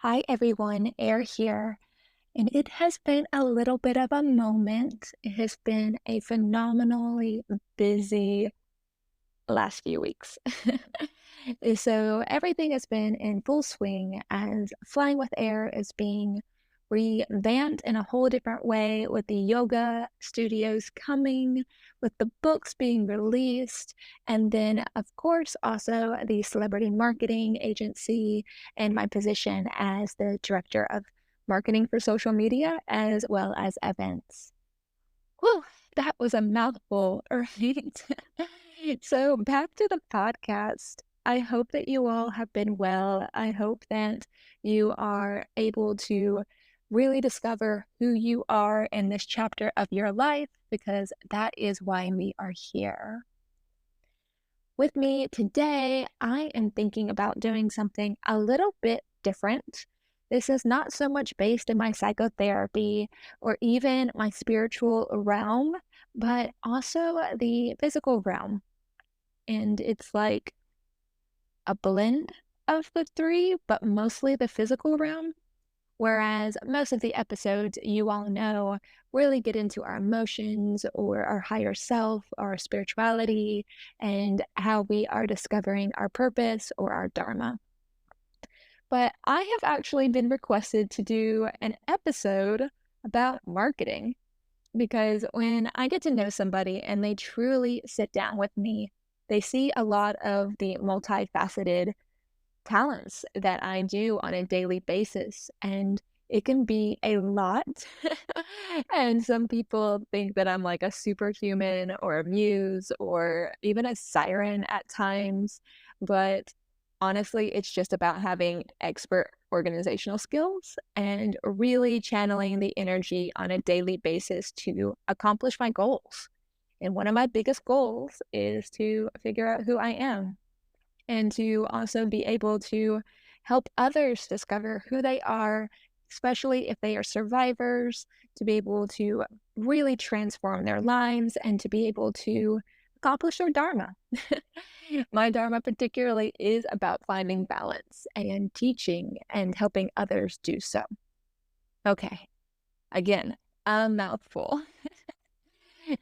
Hi everyone, Air here, and it has been a little bit of a moment. It has been a phenomenally busy last few weeks. So everything has been in full swing as Flying with Air is being revamped in a whole different way with the yoga studios coming, with the books being released, and then, of course, also the celebrity marketing agency and my position as the director of marketing for social media as well as events. Whew, that was a mouthful, right? So back to the podcast. I hope that you all have been well. I hope that you are able to really discover who you are in this chapter of your life because that is why we are here. With me today, I am thinking about doing something a little bit different. This is not so much based in my psychotherapy or even my spiritual realm, but also the physical realm. And it's like a blend of the three, but mostly the physical realm. Whereas most of the episodes you all know really get into our emotions or our higher self, our spirituality, and how we are discovering our purpose or our dharma. But I have actually been requested to do an episode about marketing because when I get to know somebody and they truly sit down with me, they see a lot of the multifaceted talents that I do on a daily basis, and it can be a lot. And some people think that I'm like a superhuman or a muse or even a siren at times. But honestly, it's just about having expert organizational skills and really channeling the energy on a daily basis to accomplish my goals. And one of my biggest goals is to figure out who I am and to also be able to help others discover who they are, especially if they are survivors, to be able to really transform their lives and to be able to accomplish their dharma. My dharma, particularly, is about finding balance and teaching and helping others do so. Okay, again, a mouthful.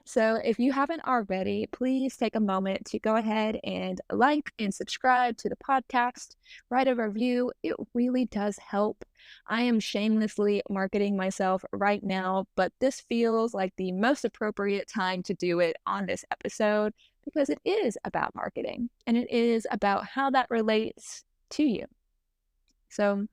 So if you haven't already, please take a moment to go ahead and like and subscribe to the podcast, write a review. It really does help. I am shamelessly marketing myself right now, but this feels like the most appropriate time to do it on this episode because it is about marketing and it is about how that relates to you. So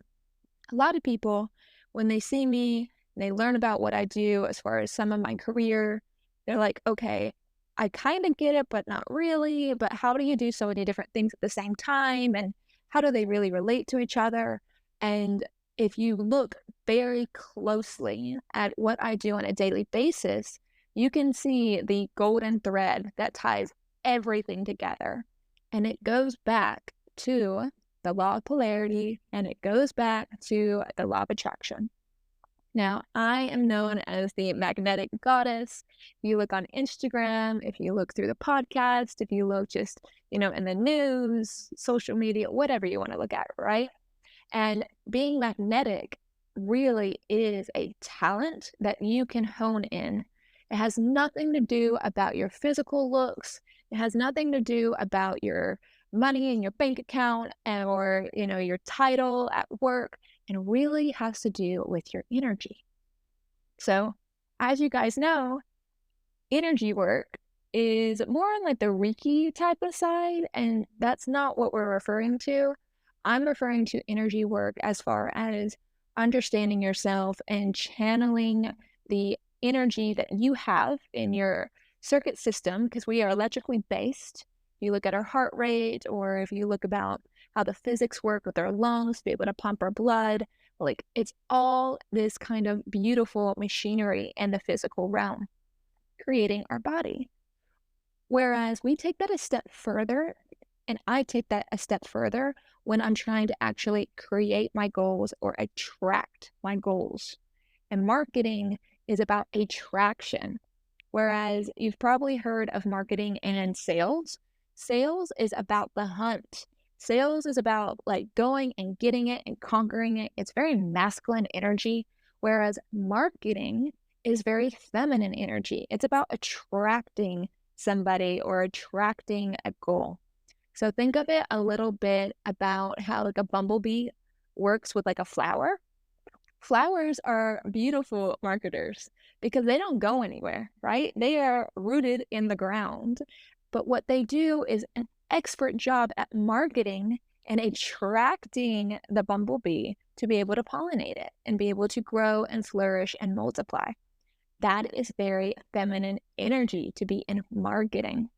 a lot of people, when they see me, and they learn about what I do as far as some of my career, they're like, okay, I kind of get it, but not really. But how do you do so many different things at the same time? And how do they really relate to each other? And if you look very closely at what I do on a daily basis, you can see the golden thread that ties everything together. And it goes back to the law of polarity, and it goes back to the law of attraction. Now, I am known as the magnetic goddess. If you look on Instagram, if you look through the podcast, if you look just, in the news, social media, whatever you want to look at, right? And being magnetic really is a talent that you can hone in. It has nothing to do about your physical looks. It has nothing to do about your money in your bank account or, your title at work. And really has to do with your energy. So, as you guys know, energy work is more on like the Reiki type of side, and that's not what we're referring to. I'm referring to energy work as far as understanding yourself and channeling the energy that you have in your circuit system, because we are electrically based. You look at our heart rate, or if you look about how the physics work with our lungs to be able to pump our blood, like it's all this kind of beautiful machinery in the physical realm creating our body. Whereas we take that a step further, and I take that a step further when I'm trying to actually create my goals or attract my goals. And marketing is about attraction. Whereas you've probably heard of marketing and sales. Sales is about the hunt. Sales is about like going and getting it and conquering it. It's very masculine energy, whereas marketing is very feminine energy. It's about attracting somebody or attracting a goal. So think of it a little bit about how like a bumblebee works with like a flower. Flowers are beautiful marketers because they don't go anywhere, right? They are rooted in the ground. But what they do is an expert job at marketing and attracting the bumblebee to be able to pollinate it and be able to grow and flourish and multiply. That is very feminine energy to be in marketing.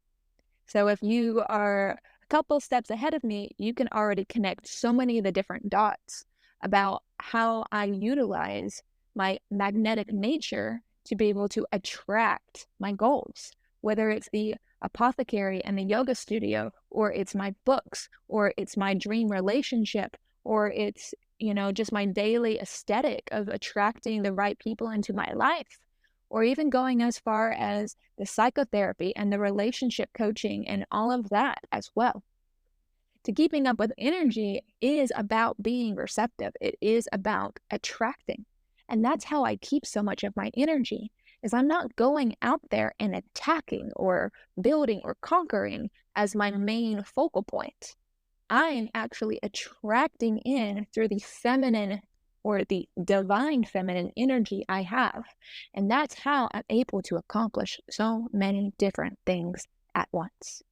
So if you are a couple steps ahead of me, you can already connect so many of the different dots about how I utilize my magnetic nature to be able to attract my goals, whether it's the apothecary and the yoga studio, or it's my books, or it's my dream relationship, or it's, just my daily aesthetic of attracting the right people into my life, or even going as far as the psychotherapy and the relationship coaching and all of that as well. To keeping up with energy is about being receptive. It is about attracting. And that's how I keep so much of my energy is I'm not going out there and attacking or building or conquering as my main focal point. I am actually attracting in through the feminine or the divine feminine energy I have. And that's how I'm able to accomplish so many different things at once.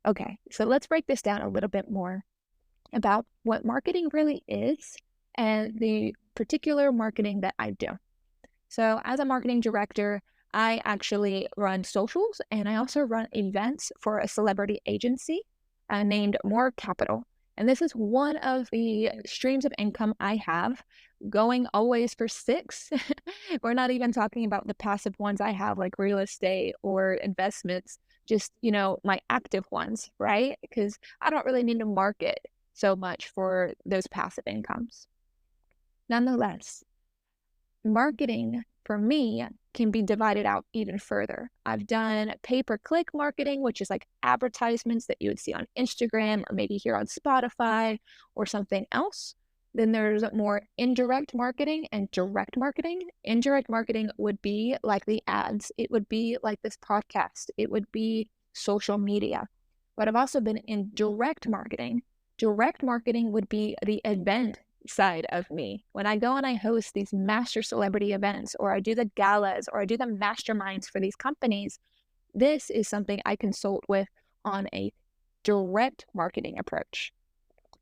Okay, so let's break this down a little bit more about what marketing really is and the particular marketing that I do. So as a marketing director, I actually run socials and I also run events for a celebrity agency named More Capital. And this is one of the streams of income I have going always for 6. We're not even talking about the passive ones I have like real estate or investments, just, my active ones, right? Because I don't really need to market so much for those passive incomes. Nonetheless, marketing for me can be divided out even further. I've done pay-per-click marketing, which is like advertisements that you would see on Instagram or maybe here on Spotify or something else. Then there's more indirect marketing and direct marketing. Indirect marketing would be like the ads. It would be like this podcast. It would be social media. But I've also been in direct marketing. Direct marketing would be the event side of me. When I go and I host these master celebrity events, or I do the galas, or I do the masterminds for these companies, this is something I consult with on a direct marketing approach.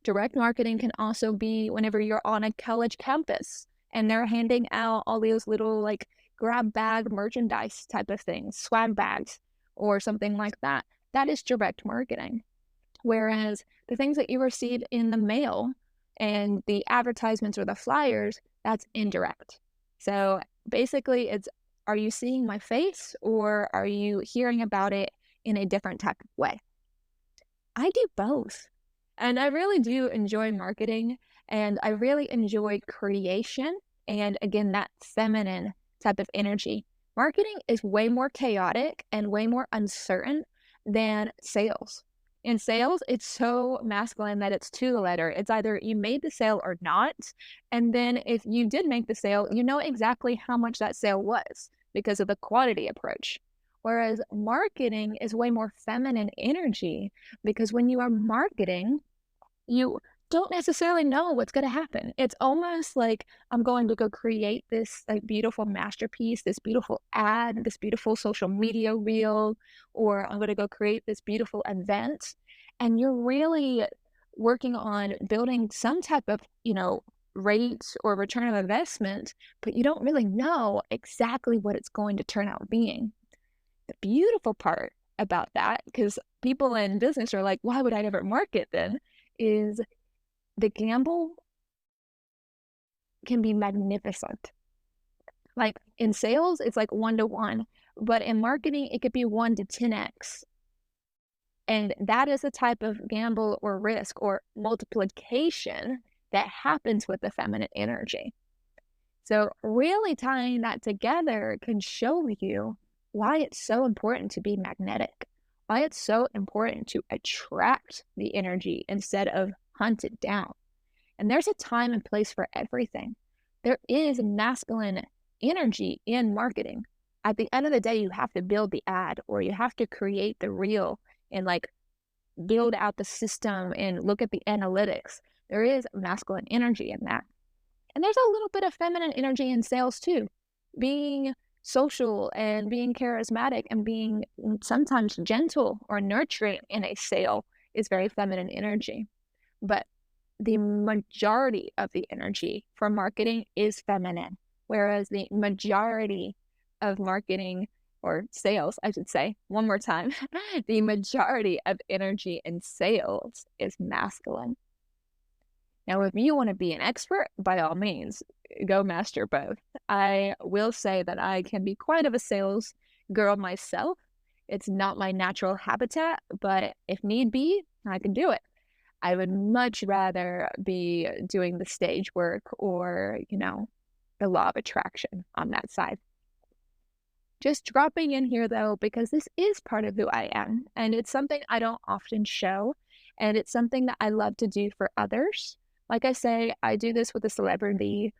Direct marketing can also be whenever you're on a college campus and they're handing out all those little like grab bag merchandise type of things, swag bags, or something like that. That is direct marketing. Whereas the things that you receive in the mail and the advertisements or the flyers, that's indirect. So basically it's, are you seeing my face or are you hearing about it in a different type of way? I do both. And I really do enjoy marketing and I really enjoy creation. And again, that feminine type of energy. Marketing is way more chaotic and way more uncertain than sales. In sales, it's so masculine that it's to the letter. It's either you made the sale or not. And then if you did make the sale, you know exactly how much that sale was because of the quantity approach. Whereas marketing is way more feminine energy because when you are marketing, you don't necessarily know what's going to happen. It's almost like I'm going to go create this like beautiful masterpiece, this beautiful ad, this beautiful social media reel, or I'm going to go create this beautiful event. And you're really working on building some type of, rate or return of investment, but you don't really know exactly what it's going to turn out being. The beautiful part about that, because people in business are like, why would I ever market then? Is the gamble can be magnificent. Like in sales, it's like 1-to-1, but in marketing, it could be 1 to 10x. And that is a type of gamble or risk or multiplication that happens with the feminine energy. So really tying that together can show you why it's so important to be magnetic, why it's so important to attract the energy instead of hunt it down. And there's a time and place for everything. There is masculine energy in marketing. At the end of the day, you have to build the ad or you have to create the reel and like build out the system and look at the analytics. There is masculine energy in that. And there's a little bit of feminine energy in sales too. Being social and being charismatic and being sometimes gentle or nurturing in a sale is very feminine energy. But the majority of the energy for marketing is feminine, whereas the majority of marketing or sales, I should say, one more time, the majority of energy in sales is masculine. Now, if you want to be an expert, by all means, go master both. I will say that I can be quite of a sales girl myself. It's not my natural habitat, but if need be, I can do it. I would much rather be doing the stage work or, the law of attraction on that side. Just dropping in here though, because this is part of who I am, and it's something I don't often show, and it's something that I love to do for others. Like I say, I do this with a celebrity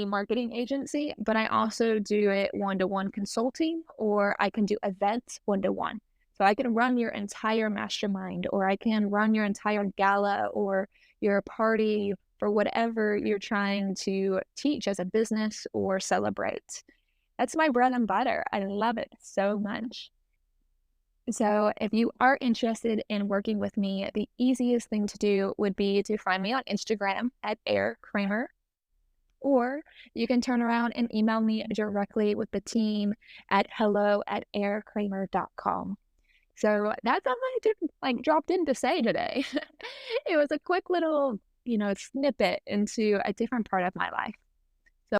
marketing agency, but I also do it one-to-one consulting, or I can do events one-to-one. So I can run your entire mastermind, or I can run your entire gala or your party for whatever you're trying to teach as a business or celebrate. That's my bread and butter. I love it so much. So if you are interested in working with me, the easiest thing to do would be to find me on Instagram at Air Kramer, or you can turn around and email me directly with the team at hello@airkramer.com. So that's all I did, dropped in to say today. It was a quick little, snippet into a different part of my life.